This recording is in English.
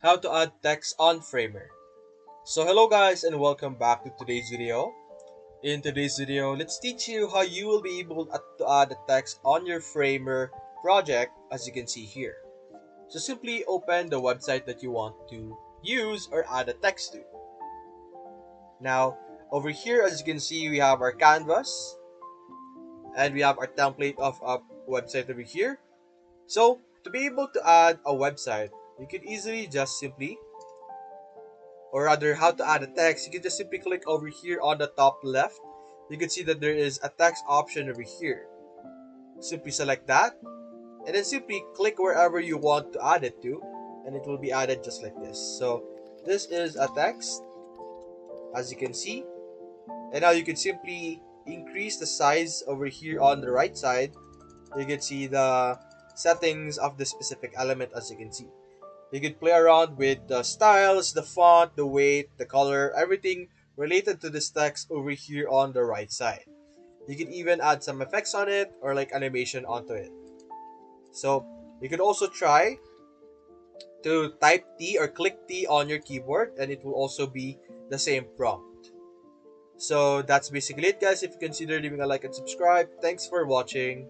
How to add text on Framer. So hello guys and welcome back to today's video. In today's video, let's teach you how you will be able to add a text on your Framer project as you can see here. So simply open the website that you want to use or add a text to. Now over here as you can see we have our canvas and we have our template of a website over here. So to be able to add a website, you could easily just simply or rather how to add a text, you can just simply click over here on the top left. You can see that there is a text option over here. Simply select that and then simply click wherever you want to add it to and it will be added just like this. So this is a text as you can see, and now you can simply increase the size over here on the right side. You can see the settings of the specific element as you can see. You can play around with the styles, the font, the weight, the color, everything related to this text over here on the right side. You can even add some effects on it or like animation onto it. So you could also try to type T or click T on your keyboard and it will also be the same prompt. So that's basically it guys. If you consider leaving a like and subscribe, thanks for watching.